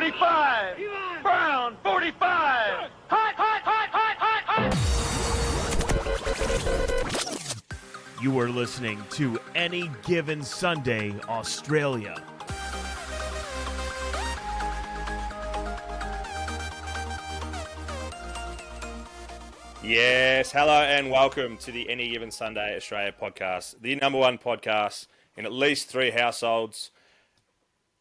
25. Brown, 45. Hot, hot, hot, hot, hot, hot. You are listening to Any Given Sunday, Australia. Yes, hello and welcome to the Any Given Sunday Australia podcast, the number one podcast in at least 3 households,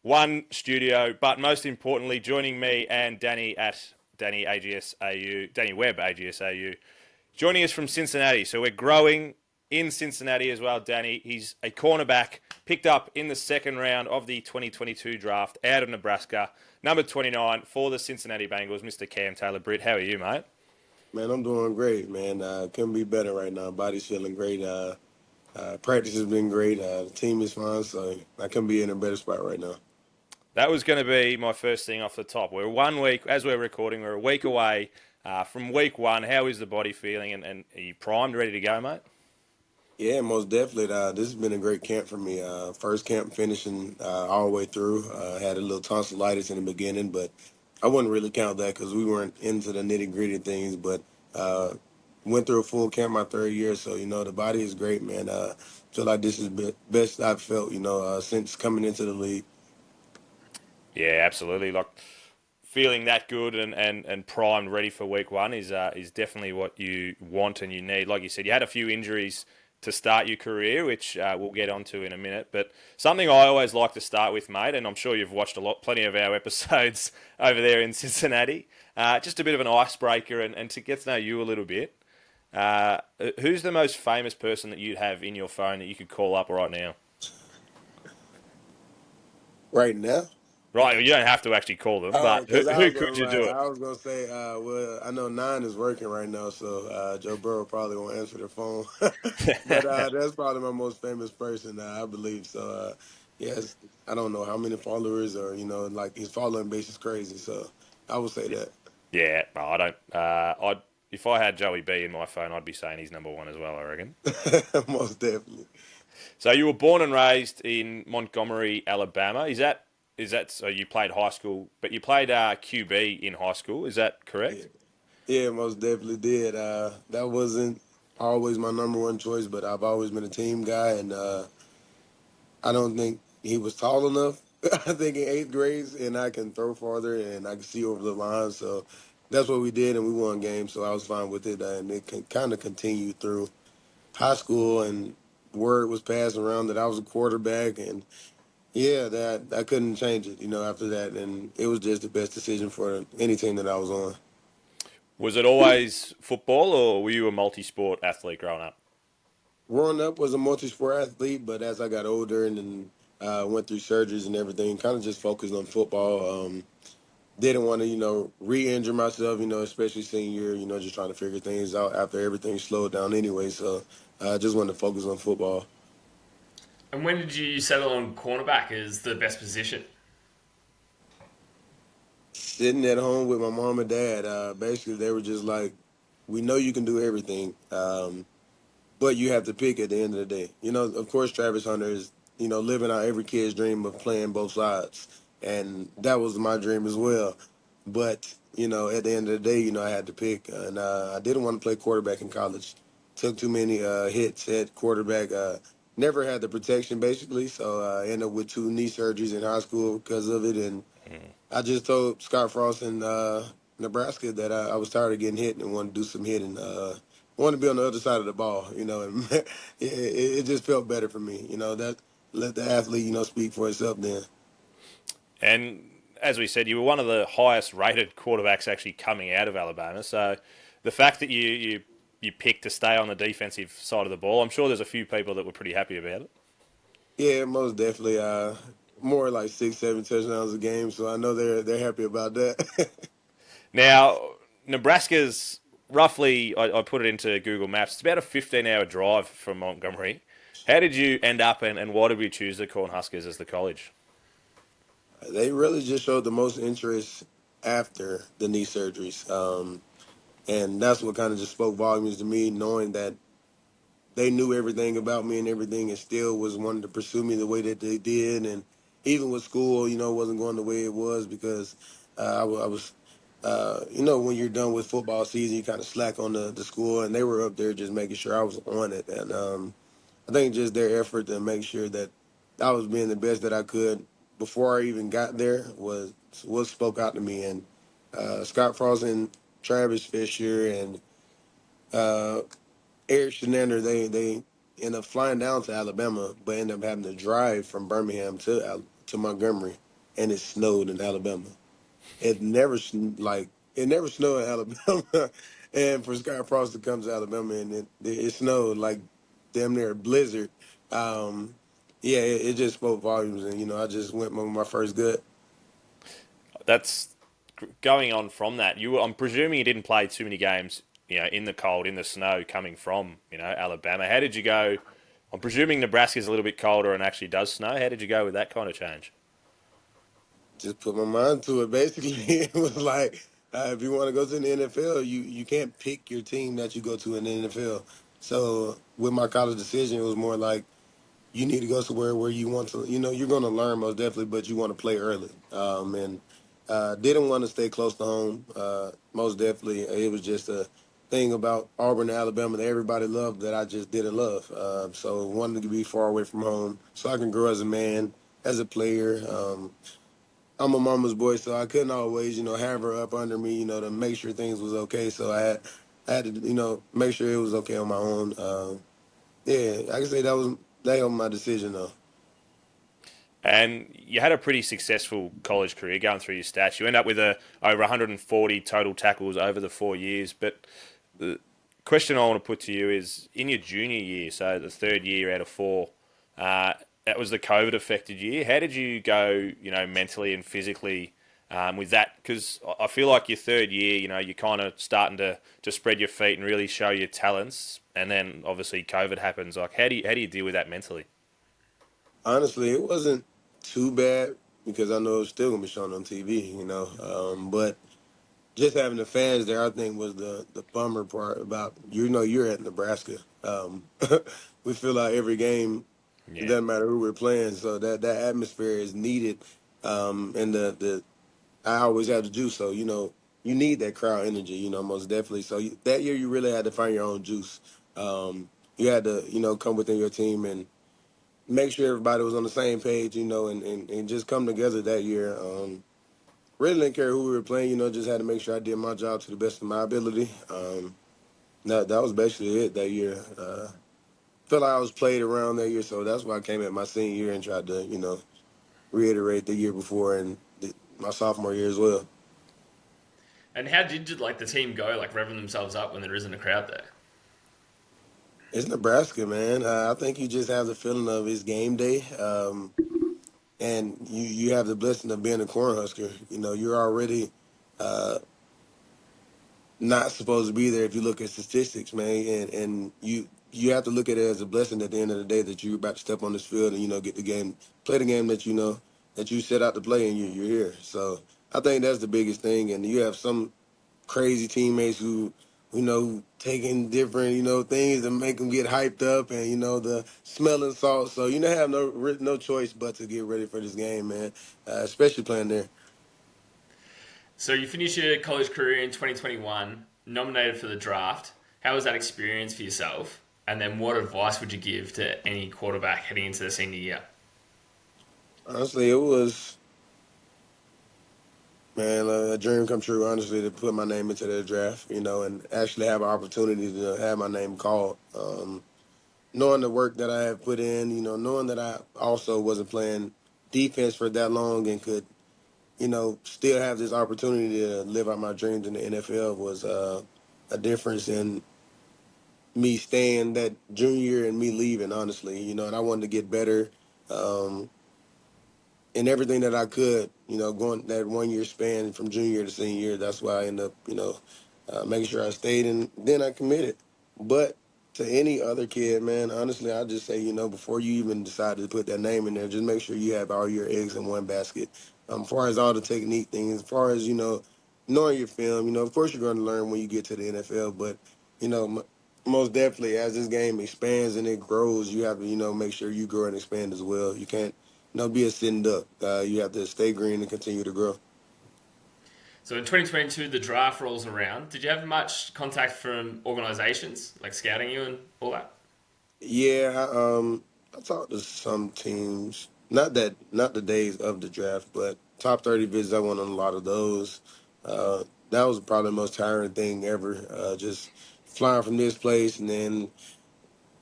1 studio, but most importantly, joining me and Danny at Danny Webb AGSAU, joining us from Cincinnati. So we're growing in Cincinnati as well, Danny. He's a cornerback picked up in the second round of the 2022 draft out of Nebraska, number 29 for the Cincinnati Bengals, Mr. Taylor Britt. How are you, mate? Man, I'm doing great, man. Couldn't be better right now. Body's feeling great. Practice has been great. The team is fine, so I couldn't be in a better spot right now. That was going to be my first thing off the top. We're 1 week, as we're recording, we're a week away from week 1. How is the body feeling, and are you primed, ready to go, mate? Yeah, most definitely. This has been a great camp for me. First camp finishing all the way through. Had a little tonsillitis in the beginning, but I wouldn't really count that because we weren't into the nitty-gritty things, but went through a full camp my third year, so, the body is great, man. Feel like this is the best I've felt, since coming into the league. Yeah, absolutely. Like, feeling that good and primed, ready for week 1 is definitely what you want and you need. Like you said, you had a few injuries to start your career, which we'll get onto in a minute. But something I always like to start with, mate, and I'm sure you've watched plenty of our episodes over there in Cincinnati, just a bit of an icebreaker and to get to know you a little bit. Who's the most famous person that you'd have in your phone that you could call up right now? Right now? Right, you don't have to actually call them, but who could you do it? I was going to say, well, I know 9 is working right now, so Joe Burrow probably won't answer the phone. But that's probably my most famous person, I believe. So, yes, I don't know how many followers or, like his following base is crazy. So I would say that. Yeah, no, I don't. If I had Joey B in my phone, I'd be saying he's number 1 as well, I reckon. Most definitely. So you were born and raised in Montgomery, Alabama. Is that so? You played high school, but you played QB in high school. Is that correct? Yeah, most definitely did. That wasn't always my number one choice, but I've always been a team guy, and I don't think he was tall enough. I think in 8th grade, and I can throw farther, and I can see over the line. So that's what we did, and we won games. So I was fine with it, and it can kind of continue through high school, and word was passed around that I was a quarterback, and yeah, that I couldn't change it, after that, and it was just the best decision for any team that I was on. Was it always football, or were you a multi-sport athlete growing up? Growing up was a multi-sport athlete, but as I got older and then went through surgeries and everything, kind of just focused on football. Didn't want to, re-injure myself, especially senior year, just trying to figure things out after everything slowed down anyway. So I just wanted to focus on football. And when did you settle on cornerback as the best position? Sitting at home with my mom and dad, basically they were just like, we know you can do everything, but you have to pick at the end of the day. Of course, Travis Hunter is, living out every kid's dream of playing both sides. And that was my dream as well. But, at the end of the day, I had to pick. And I didn't want to play quarterback in college. Took too many hits at quarterback. Never had the protection, basically. So I ended up with 2 knee surgeries in high school because of it. And I just told Scott Frost in Nebraska that I was tired of getting hit and wanted to do some hitting. Wanted to be on the other side of the ball, and it just felt better for me, that let the athlete, speak for itself then. And as we said, you were one of the highest rated quarterbacks actually coming out of Alabama. So the fact that you picked to stay on the defensive side of the ball, I'm sure there's a few people that were pretty happy about it. Yeah, most definitely. More like 6-7 touchdowns a game, so I know they're happy about that. Now, Nebraska's roughly, I put it into Google Maps, it's about a 15-hour drive from Montgomery. How did you end up and why did we choose the Cornhuskers as the college? They really just showed the most interest after the knee surgeries. And that's what kind of just spoke volumes to me, knowing that they knew everything about me and everything and still was wanting to pursue me the way that they did. And even with school, wasn't going the way it was because I was, when you're done with football season, you kind of slack on the school, and they were up there just making sure I was on it. And I think just their effort to make sure that I was being the best that I could before I even got there was what spoke out to me. And Scott Frost and Travis Fisher and uh, Eric Shenander, they end up flying down to Alabama, but end up having to drive from Birmingham to Montgomery, and it snowed in Alabama. It never it never snowed in Alabama, and for Scott Frost to come to Alabama and it snowed like damn near a blizzard. Um, yeah, it just spoke volumes, and I just went with my first gut. That's going on from that. I'm presuming you didn't play too many games, in the cold, in the snow, coming from, Alabama. How did you go? I'm presuming Nebraska is a little bit colder and actually does snow. How did you go with that kind of change? Just put my mind to it. Basically, it was like if you want to go to the NFL, you can't pick your team that you go to in the NFL. So with my college decision, it was more like you need to go somewhere where you want to. You're going to learn most definitely, but you want to play early. And didn't want to stay close to home. Most definitely, it was just a thing about Auburn, Alabama that everybody loved that I just didn't love. So wanted to be far away from home so I can grow as a man, as a player. I'm a mama's boy, so I couldn't always, have her up under me, to make sure things was okay. So I had to, make sure it was okay on my own. Yeah, I can say that was my decision though. And you had a pretty successful college career going through your stats. You end up with over 140 total tackles over the 4 years. But the question I want to put to you is, in your junior year, so the third year out of four, that was the COVID affected year. How did you go, mentally and physically with that? Because I feel like your third year, you're kind of starting to spread your feet and really show your talents. And then obviously COVID happens. Like, how do you deal with that mentally? Honestly, it wasn't too bad because I know it was still gonna be shown on TV, but just having the fans there, I think was the bummer part about you're at Nebraska. We fill out every game. It Yeah. doesn't matter who we're playing, so that atmosphere is needed. And the I always have to do so. You need that crowd energy. Most definitely. So that year, you really had to find your own juice. You had to come within your team and make sure everybody was on the same page. And just come together that year. Really didn't care who we were playing. Just had to make sure I did my job to the best of my ability. That was basically it that year. Felt like I was played around that year, so that's why I came at my senior year and tried to reiterate the year before and my sophomore year as well. And how did the team go, revving themselves up when there isn't a crowd there? It's Nebraska, man. I think you just have the feeling of it's game day, and you have the blessing of being a Cornhusker. You're already not supposed to be there if you look at statistics, man. And you have to look at it as a blessing at the end of the day that you're about to step on this field and get the game, play the game that that you set out to play, and you're here. So I think that's the biggest thing. And you have some crazy teammates who taking different things to make them get hyped up, and the smelling salt. So have no choice but to get ready for this game, man. Especially playing there. So you finished your college career in 2021, nominated for the draft. How was that experience for yourself? And then what advice would you give to any quarterback heading into the senior year? Honestly, it was, man, a dream come true. Honestly, to put my name into the draft, and actually have an opportunity to have my name called. Knowing the work that I have put in, knowing that I also wasn't playing defense for that long and could still have this opportunity to live out my dreams in the NFL was a difference in me staying that junior year and me leaving, honestly, and I wanted to get better in everything that I could, going that 1 year span from junior year to senior year. That's why I ended up, making sure I stayed and then I committed. But to any other kid, man, honestly, I just say, before you even decide to put that name in there, just make sure you have all your eggs in one basket. As far as all the technique things, as far as, knowing your film, of course you're going to learn when you get to the NFL, but, most definitely as this game expands and it grows, you have to, make sure you grow and expand as well. You can't be a sitting duck. You have to stay green and continue to grow. So in 2022, the draft rolls around. Did you have much contact from organizations like scouting you and all that? Yeah, I talked to some teams. Not the days of the draft, but top 30 visits. I went on a lot of those. That was probably the most tiring thing ever. Just flying from this place and then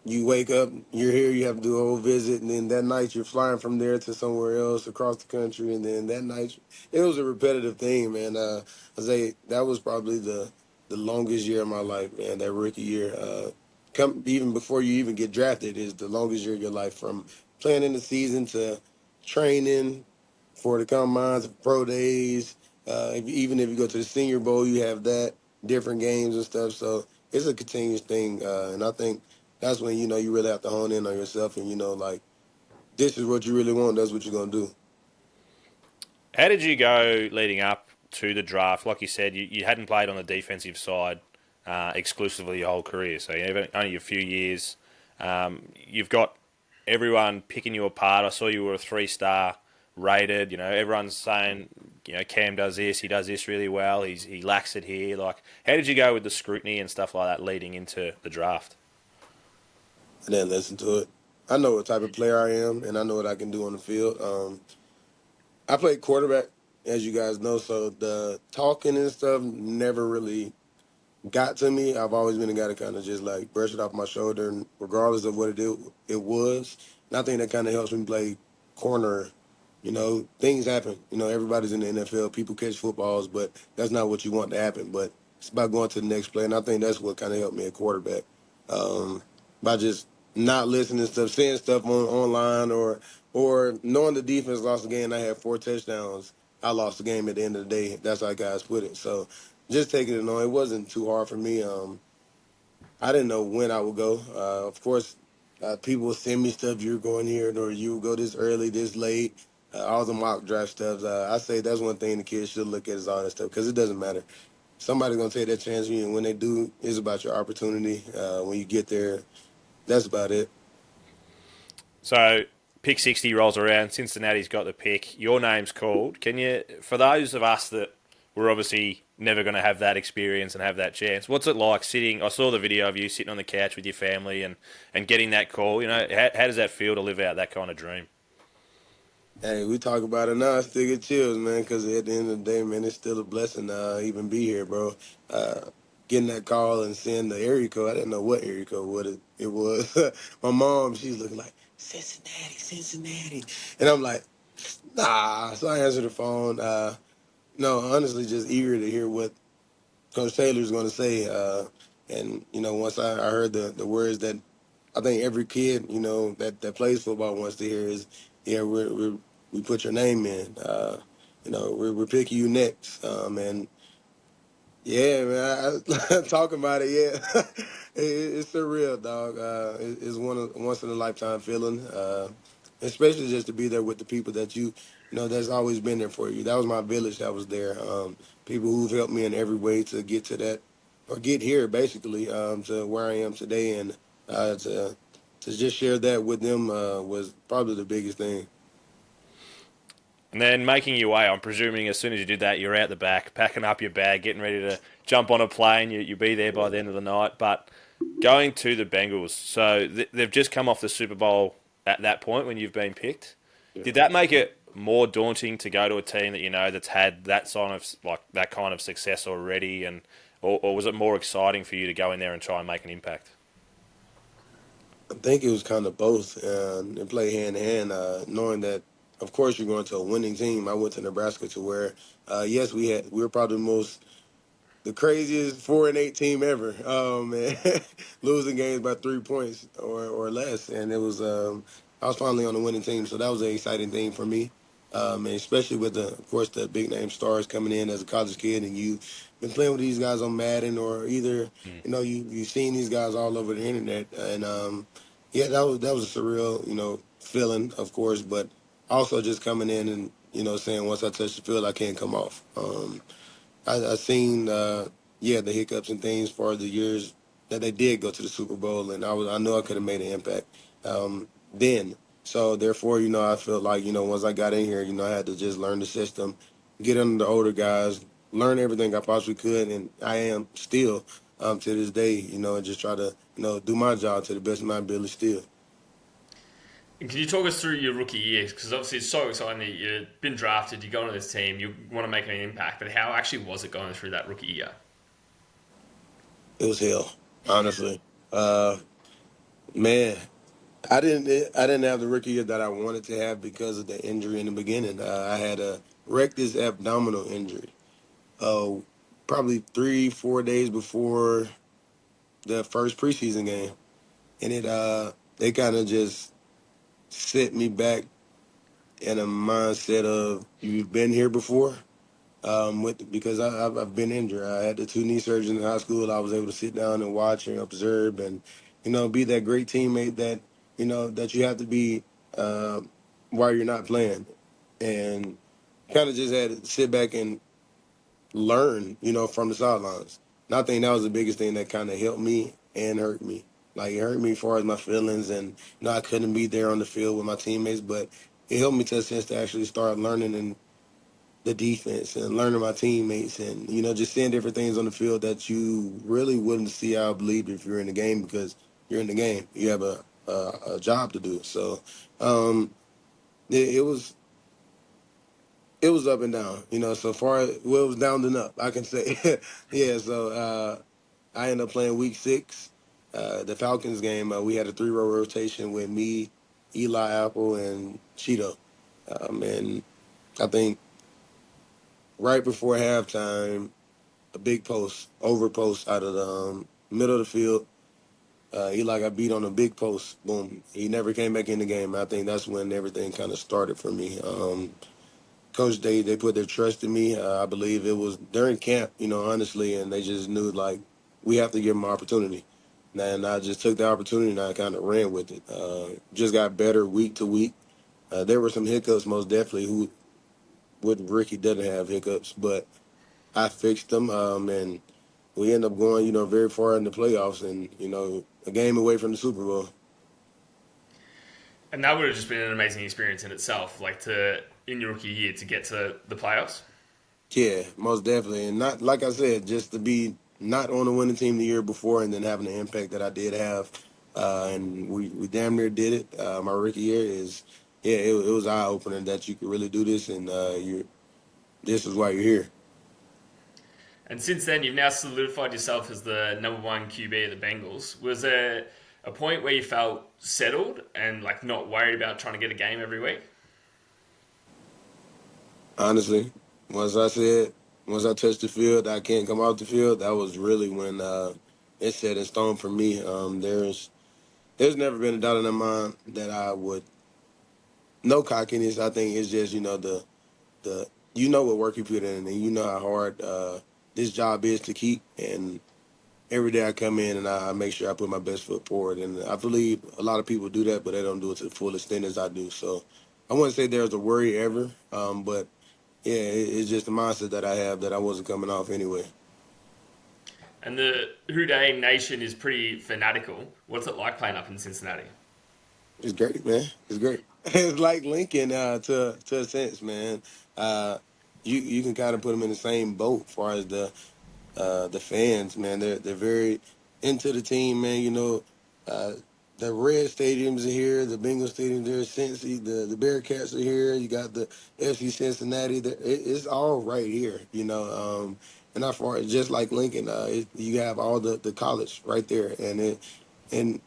you wake up, you're here, you have to do a whole visit, and then that night you're flying from there to somewhere else across the country, and then that night, it was a repetitive thing, man. I say that was probably the longest year of my life, man. That rookie year, even before you even get drafted, is the longest year of your life, from playing in the season to training for the combines, pro days. Even if you go to the Senior Bowl, you have that different games and stuff. So it's a continuous thing, and I think that's when you really have to hone in on yourself and like this is what you really want. That's what you're gonna do. How did you go leading up to the draft? Like you said, you hadn't played on the defensive side exclusively your whole career, so only a few years. You've got everyone picking you apart. I saw you were a 3-star rated. Everyone's saying, Cam does this, he does this really well. He lacks it here. Like, how did you go with the scrutiny and stuff like that leading into the draft? I didn't listen to it. I know what type of player I am, and I know what I can do on the field. I played quarterback, as you guys know, so the talking and stuff never really got to me. I've always been a guy to kind of just like brush it off my shoulder, and regardless of what it was. And I think that kind of helps me play corner. Things happen. Everybody's in the NFL. People catch footballs, but that's not what you want to happen. But it's about going to the next play, and I think that's what kind of helped me at quarterback. By just not listening to stuff, seeing stuff online, or knowing the defense lost the game. I had 4 touchdowns. I lost the game at the end of the day. That's how guys put it. So just taking it on, it wasn't too hard for me. I didn't know when I would go. Of course, people would send me stuff. You're going here, or you would go this early, this late. All the mock draft stuff. I say that's one thing the kids should look at is all that stuff, because it doesn't matter. Somebody's gonna take that chance on you, and when they do, it's about your opportunity. When you get there, that's about it. So, pick 60 rolls around. Cincinnati's got the pick. Your name's called. Can you, for those of us that were obviously never going to have that experience and have that chance, what's it like sitting? I saw the video of you sitting on the couch with your family and getting that call. How does that feel to live out that kind of dream? Hey, we talk about it now. I still get chills, man, because at the end of the day, man, it's still a blessing to even be here, bro. Getting that call and seeing the area code, I didn't know what area code it was. My mom, she's looking like, Cincinnati, Cincinnati. And I'm like, nah. So I answered the phone. No, honestly, just eager to hear what Coach Taylor's going to say. And, once I heard the words that I think every kid, that plays football wants to hear is, yeah, we put your name in. We're picking you next. And yeah, man, talking about it, yeah, it's surreal, dog. It's once in a lifetime feeling, especially just to be there with the people that that's always been there for you. That was my village that was there. People who've helped me in every way to get to that, or get here, basically, to where I am today, and to just share that with them was probably the biggest thing. And then making your way, I'm presuming as soon as you did that, you're out the back, packing up your bag, getting ready to jump on a plane. You'll be there by the end of the night. But going to the Bengals, so they've just come off the Super Bowl at that point when you've been picked. Yeah. Did that make it more daunting to go to a team that that's had that kind of success already, and or was it more exciting for you to go in there and try and make an impact? I think it was kind of both, and play hand in hand, knowing that, of course, you're going to a winning team. I went to Nebraska to where, yes, we were probably the craziest 4-8 team ever, and losing games by 3 points or less, and it was I was finally on the winning team, so that was an exciting thing for me, and especially with of course, the big name stars coming in as a college kid, and you've been playing with these guys on Madden, or either you've seen these guys all over the internet, and yeah, that was a surreal feeling, of course, but also just coming in and saying once I touch the field I can't come off. I seen the hiccups and things for the years that they did go to the Super Bowl, and I knew I could have made an impact then. So therefore, I felt like, once I got in here, I had to just learn the system, get under the older guys, learn everything I possibly could, and I am still to this day, and just try to, do my job to the best of my ability still. And can you talk us through your rookie years? Because obviously it's so exciting that you've been drafted, you go into this team, you want to make an impact, but how actually was it going through that rookie year? It was hell, honestly. Man, I didn't have the rookie year that I wanted to have because of the injury in the beginning. I had a rectus abdominal injury. Uh, Probably 3-4 days before the first preseason game, and it kind of just set me back in a mindset of you've been here before. Because I've been injured. I had the 2 knee surgeries in high school. I was able to sit down and watch and observe, and be that great teammate that that you have to be uh, while you're not playing, and kind of just had to sit back and learn, from the sidelines. And I think that was the biggest thing that kind of helped me and hurt me. Like it hurt me as far as my feelings, and I couldn't be there on the field with my teammates, but it helped me to a sense to actually start learning and the defense and learning my teammates and just seeing different things on the field that you really wouldn't see, I believe, if you're in the game, because you're in the game, you have a job to do. So um, it was up and down, so far, well, it was down and up, I can say. Yeah, so I ended up playing week 6, the Falcons game. We had a 3-row rotation with me, Eli Apple, and Cheeto. And I think right before halftime, a big post, over post out of the middle of the field. Eli got beat on a big post. Boom. He never came back in the game. I think that's when everything kind of started for me. Coach, they put their trust in me. I believe it was during camp, honestly, and they just knew, like, we have to give him an opportunity. And I just took the opportunity and I kind of ran with it. Just got better week to week. There were some hiccups, most definitely. Who would Ricky doesn't have hiccups, but I fixed them, and we end up going, very far in the playoffs, and a game away from the Super Bowl. And that would have just been an amazing experience in itself, like to in your rookie year to get to the playoffs. Yeah, most definitely, and not like I said, just to be not on the winning team the year before, and then having the impact that I did have, and we damn near did it. My rookie year is, yeah, it was eye opening that you could really do this, and this is why you're here. And since then, you've now solidified yourself as the number one QB of the Bengals. Was there a point where you felt settled and like not worried about trying to get a game every week? Honestly, once I touched the field, I can't come off the field. That was really when it's set in stone for me. There's never been a doubt in my mind that I would. No cockiness. I think it's just the what work you put in, and how hard this job is to keep. And every day I come in and I make sure I put my best foot forward. And I believe a lot of people do that, but they don't do it to the full extent as I do. So I wouldn't say there's a worry ever, but yeah, it's just the mindset that I have that I wasn't coming off anyway. And the whodey nation is pretty fanatical. What's it like playing up in Cincinnati? It's great, man. It's great. It's like Lincoln to a sense, man. Uh, you can kind of put them in the same boat as far as the fans, man. They're very into the team, man. Uh, the Red Stadiums are here, the Bengals Stadium there, Cincy, the Bearcats are here. You got the FC Cincinnati. It's all right here, and not far, just like Lincoln, you have all the college right there, and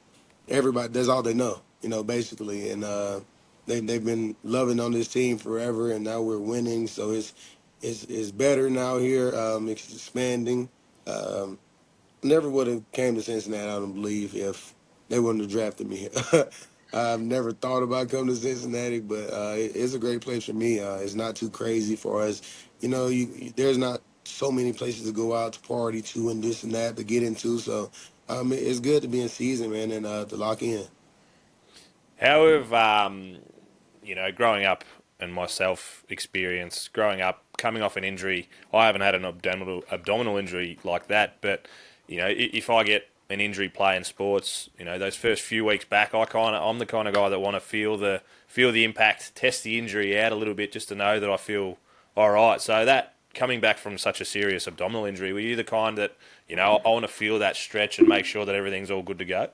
everybody, that's all they know, basically. And they've been loving on this team forever, and now we're winning. So it's better now here. It's expanding. Um, Never would have came to Cincinnati, I don't believe, if they wouldn't have drafted me. I've never thought about coming to Cincinnati, but it's a great place for me. It's not too crazy for us. There's not so many places to go out to party to and this and that to get into. So it's good to be in season, man, and to lock in. How have growing up and myself experience growing up coming off an injury? I haven't had an abdominal injury like that, but if I get an injury play in sports, those first few weeks back, I'm the kind of guy that want to feel the impact, test the injury out a little bit just to know that I feel all right. So that coming back from such a serious abdominal injury, were you the kind that, I want to feel that stretch and make sure that everything's all good to go?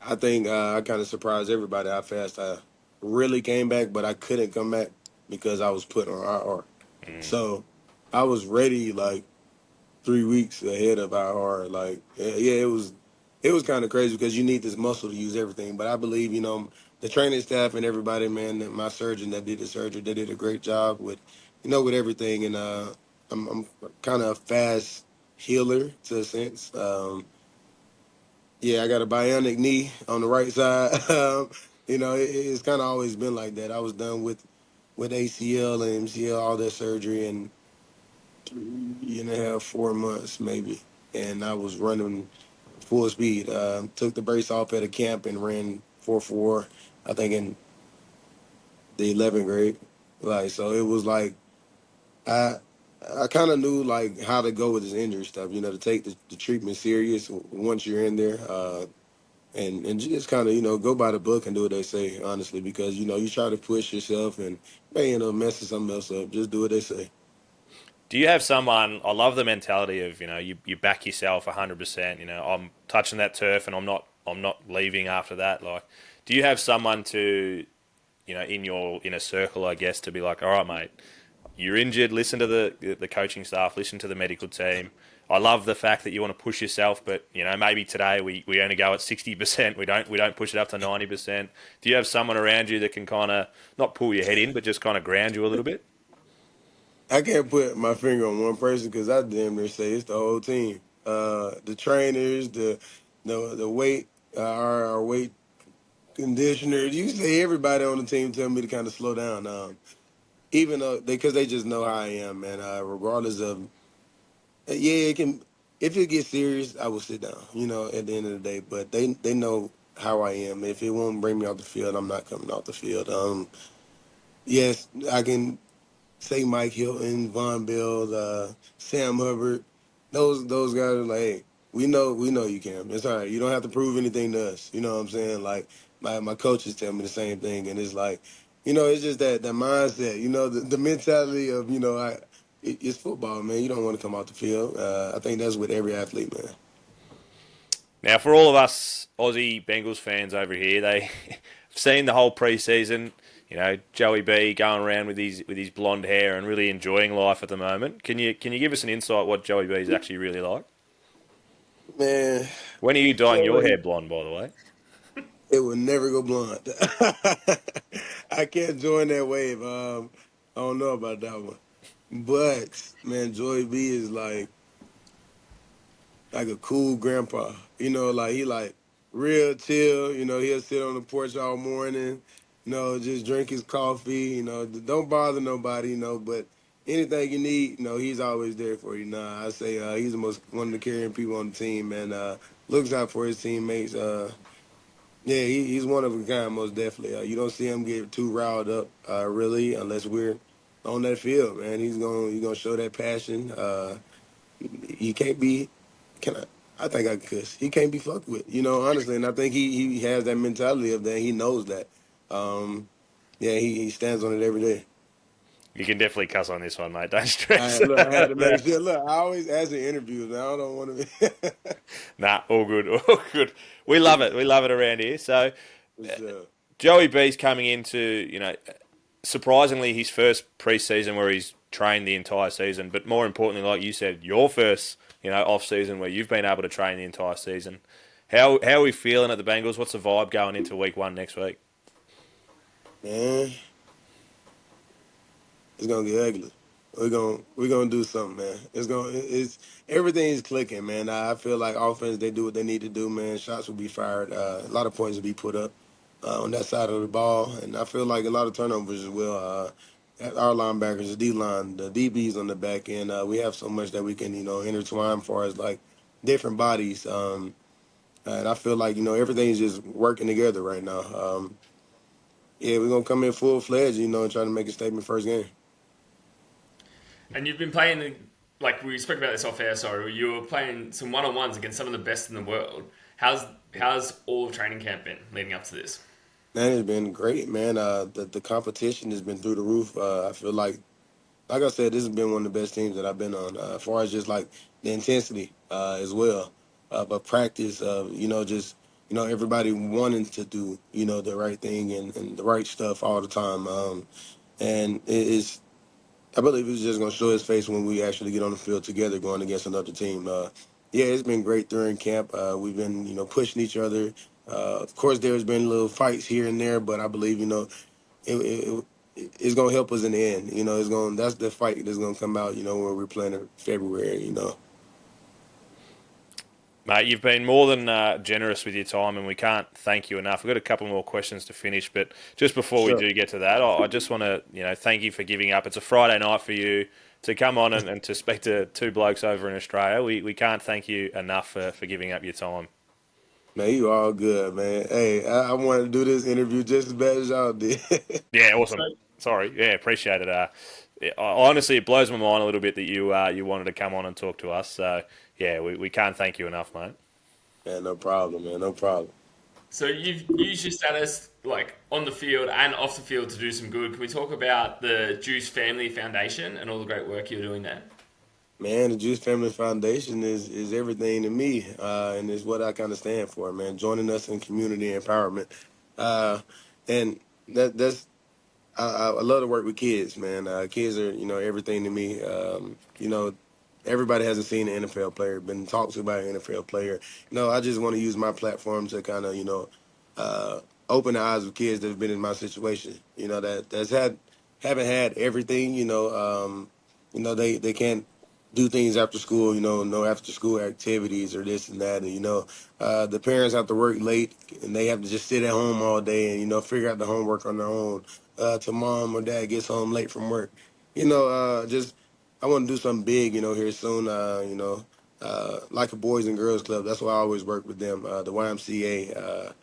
I think I kind of surprised everybody how fast I really came back, but I couldn't come back because I was put on IR. So I was ready like 3 weeks ahead of IR. Like, yeah, it was kind of crazy because you need this muscle to use everything. But I believe, the training staff and everybody, man, my surgeon that did the surgery, they did a great job with everything. And I'm kind of a fast healer to a sense. Yeah, I got a bionic knee on the right side. It's kind of always been like that. I was done with ACL and MCL, all that surgery, and 3.5, 4 months maybe, and I was running full speed. Took the brace off at a camp and ran 4.4, I think in the 11th grade. Like, so it was like I I kind of knew like how to go with this injury stuff. To take the treatment serious once you're in there. And just kind of go by the book and do what they say, honestly, because you try to push yourself and may end up messing something else up. Just do what they say. Do you have someone? I love the mentality of you back yourself 100%. I'm touching that turf and I'm not leaving after that. Like, do you have someone to in your inner circle, I guess, to be like, all right, mate, you're injured. Listen to the coaching staff. Listen to the medical team. I love the fact that you want to push yourself, but maybe today we only go at 60%. We don't push it up to 90%. Do you have someone around you that can kind of not pull your head in, but just kind of ground you a little bit? I can't put my finger on one person because I damn near say it's the whole team. The trainers, the weight, our weight conditioners. You say everybody on the team tell me to kind of slow down. Even though because they just know how I am, man. Regardless of yeah, it can. If it gets serious, I will sit down. At the end of the day, but they know how I am. If it won't bring me off the field, I'm not coming off the field. Yes, I can say Mike Hilton, Von Bell, Sam Hubbard. Those guys are like, hey, we know you can. It's all right. You don't have to prove anything to us. You know what I'm saying? Like my coaches tell me the same thing, and it's like, it's just that mindset. The mentality of it's football, man. You don't want to come off the field. I think that's with every athlete, man. Now, for all of us Aussie Bengals fans over here, they've seen the whole preseason. Joey B going around with his blonde hair and really enjoying life at the moment. Can you give us an insight what Joey B is actually really like? Man, When are you dyeing your hair blonde, by the way? it will never go blonde. I can't join that wave. I don't know about that one. But man, Joey B is like a cool grandpa. Like he like real chill. He'll sit on the porch all morning. Just drink his coffee. Don't bother nobody. But anything you need, he's always there for you. I say he's the most one of the caring people on the team, and looks out for his teammates. Yeah, he's one of a kind, most definitely. You don't see him get too riled up, really, unless we're on that field, man. He's gonna show that passion. He can't be. Can I think I could. He can't be fucked with, honestly. And I think he has that mentality of that. He knows that. Yeah, he stands on it every day. You can definitely cuss on this one, mate. Don't stress. I had to make sure. Look, I always ask in interviews. Man, I don't want to be. Nah, all good, all good. We love it. We love it around here. So, So, Joey B's coming into, surprisingly, his first preseason where he's trained the entire season, but more importantly, like you said, your first, off season where you've been able to train the entire season. How are we feeling at the Bengals? What's the vibe going into week 1 next week? man, it's gonna get ugly. We're gonna do something, man. It's everything's clicking, man. I feel like offense, they do what they need to do, man. Shots will be fired. A lot of points will be put up on that side of the ball, and I feel like a lot of turnovers as well. Our linebackers, the D line, the DBs on the back end, we have so much that we can intertwine for as like different bodies. And I feel like everything's just working together right now. Yeah, we're gonna come in full fledged, and try to make a statement first game. And you've been playing like we spoke about this off air, sorry, you were playing some one-on-ones against some of the best in the world. How's all of training camp been leading up to this? Man, it's been great, man. The competition has been through the roof. I feel like I said, this has been one of the best teams that I've been on, as far as just like the intensity as well. But practice, just everybody wanting to do the right thing and the right stuff all the time. And it's I believe he's just going to show his face when we actually get on the field together going against another team. Yeah, it's been great during camp. We've been, pushing each other. Of course, there's been little fights here and there, but I believe, it's going to help us in the end. That's the fight that's going to come out, when we're playing in February. Mate, you've been more than generous with your time, and we can't thank you enough. We've got a couple more questions to finish, but just before we Sure. do get to that, I just want to, thank you for giving up. It's a Friday night for you to come on and to speak to two blokes over in Australia. We can't thank you enough for giving up your time. Man, you all good, man. Hey, I wanted to do this interview just as bad as y'all did. Yeah, awesome. Sorry, yeah, appreciate it. Honestly, it blows my mind a little bit that you wanted to come on and talk to us. So yeah, we can't thank you enough, mate. Man, no problem, man. No problem. So you've used your status like on the field and off the field to do some good. Can we talk about the Juice Family Foundation and all the great work you're doing there? Man, the Juice Family Foundation is everything to me, and is what I kind of stand for, man. Joining us in community empowerment, uh, and that's I love to work with kids, man. Kids are everything to me. Everybody hasn't seen an NFL player, been talked to by an NFL player. I just want to use my platform to kind of open the eyes of kids that have been in my situation. That's haven't had everything. They can't do things after school, no after school activities or this and that. And, the parents have to work late and they have to just sit at home all day and, figure out the homework on their own till mom or dad gets home late from work. Just I want to do something big, here soon, like a Boys and Girls Club. That's why I always work with them, the YMCA.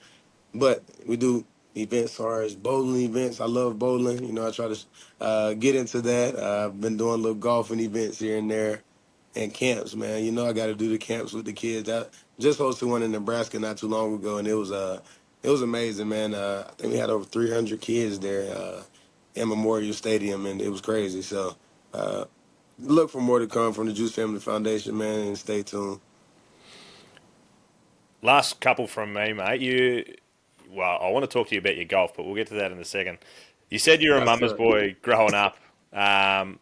But we do events as far as bowling events. I love bowling. I try to get into that. I've been doing little golfing events here and there and camps, man. I got to do the camps with the kids. I just hosted one in Nebraska not too long ago, and it was amazing, man. I think we had over 300 kids there in Memorial Stadium, and it was crazy. So look for more to come from the Juice Family Foundation, man, and stay tuned. Last couple from me, mate. Well, I want to talk to you about your golf, but we'll get to that in a second. You said you're a Yes, mama's sir. boy growing up. How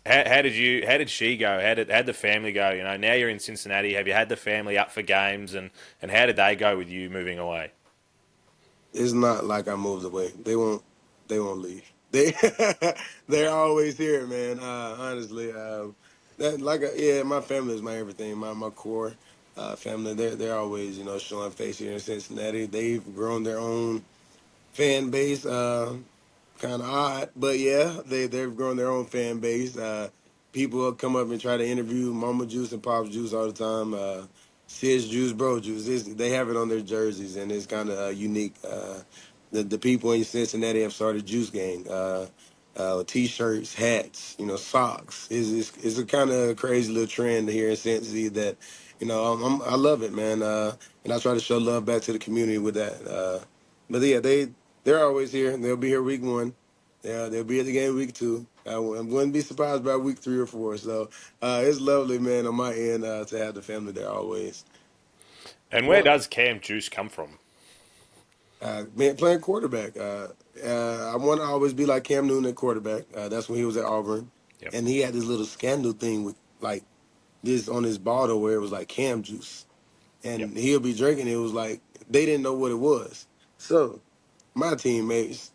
did she go? How'd the family go? Now you're in Cincinnati. Have you had the family up for games, and how did they go with you moving away? It's not like I moved away. They won't leave. They they're always here, man. Honestly, yeah, my family is my everything. My core family. They're always showing face here in Cincinnati. They've grown their own fan base. Kind of odd, but yeah, they've grown their own fan base. People will come up and try to interview Mama Juice and Pop's Juice all the time. Sis Juice, Bro Juice. They have it on their jerseys, and it's kind of unique. The people in Cincinnati have started Juice Gang. T-shirts, hats, socks. It's a kind of crazy little trend here in Cincinnati that, I love it, man. And I try to show love back to the community with that. But yeah, they're always here. They'll be here week 1. Yeah, they'll be at the game week 2. I wouldn't be surprised by week 3 or 4. So it's lovely, man, on my end to have the family there always. And where does Cam Juice come from? Man, playing quarterback. I want to always be like Cam Newton at quarterback. That's when he was at Auburn. Yep. And he had this little scandal thing with like this on his bottle where it was like Cam Juice. Yep. And he'll be drinking. It was like they didn't know what it was. So my teammates,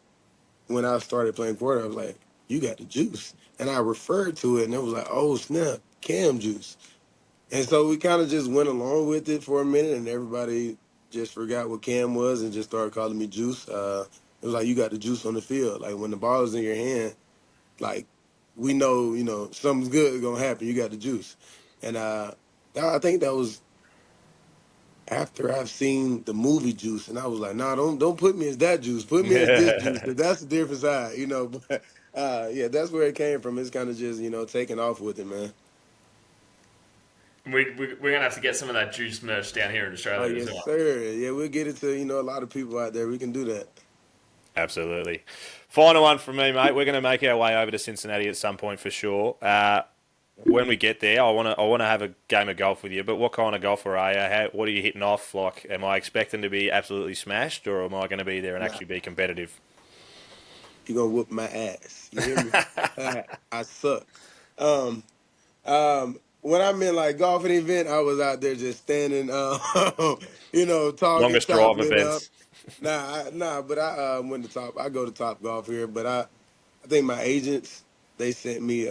when I started playing quarterback, I was like, you got the juice. And I referred to it, and it was like, oh, snap, Cam Juice. And so we kind of just went along with it for a minute, and everybody just forgot what Cam was and just started calling me Juice. It was like, you got the juice on the field. Like, when the ball is in your hand, like, we know, something's good is going to happen. You got the juice. And I think that was after I've seen the movie Juice, and I was like, nah, don't put me as that Juice. Put me as this Juice, because that's the different side, But yeah, that's where it came from. It's kind of just, taking off with it, man. We're gonna have to get some of that juice merch down here in Oh Australia as yes, well. sir. Yeah, we'll get it to a lot of people out there. We can do that. Absolutely. Final one from me, mate. We're going to make our way over to Cincinnati at some point for sure. When we get there, I want to have a game of golf with you. But what kind of golfer are you? What are you hitting off? Like, am I expecting to be absolutely smashed, or am I going to be there and actually be competitive? You're gonna whoop my ass. You hear me? I suck. Um, when I'm in like golfing event, I was out there just standing, talking, Longest drive chopping it up. events. But I went to top. I go to Top Golf here, but I think my agents they sent me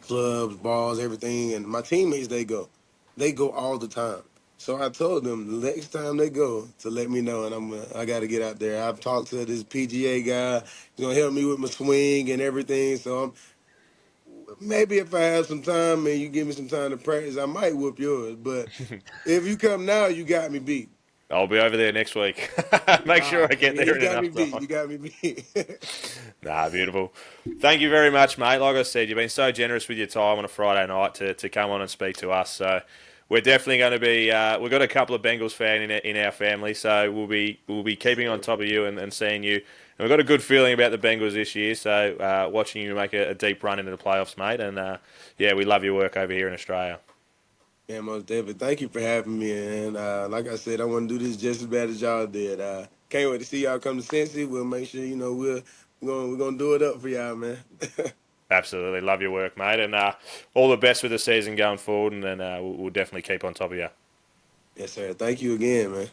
clubs, balls, everything, and my teammates they go all the time. So I told them the next time they go to let me know, and I got to get out there. I've talked to this PGA guy. He's gonna help me with my swing and everything. So maybe if I have some time and you give me some time to practice, I might whoop yours. But if you come now, you got me beat. I'll be over there next week. Make sure I get there You in got me enough beat. time. You got me beat. Nah, beautiful. Thank you very much, mate. Like I said, you've been so generous with your time on a Friday night to come on and speak to us. So we're definitely going to be. We've got a couple of Bengals fans in our family, so we'll be keeping on top of you and seeing you. And we've got a good feeling about the Bengals this year. So watching you make a deep run into the playoffs, mate. And we love your work over here in Australia. Yeah, most definitely. Thank you for having me. And like I said, I want to do this just as bad as y'all did. Can't wait to see y'all come to Cincy. We'll make sure we're gonna do it up for y'all, man. Absolutely. Love your work, mate. And all the best with the season going forward. And then we'll definitely keep on top of you. Yes, sir. Thank you again, man.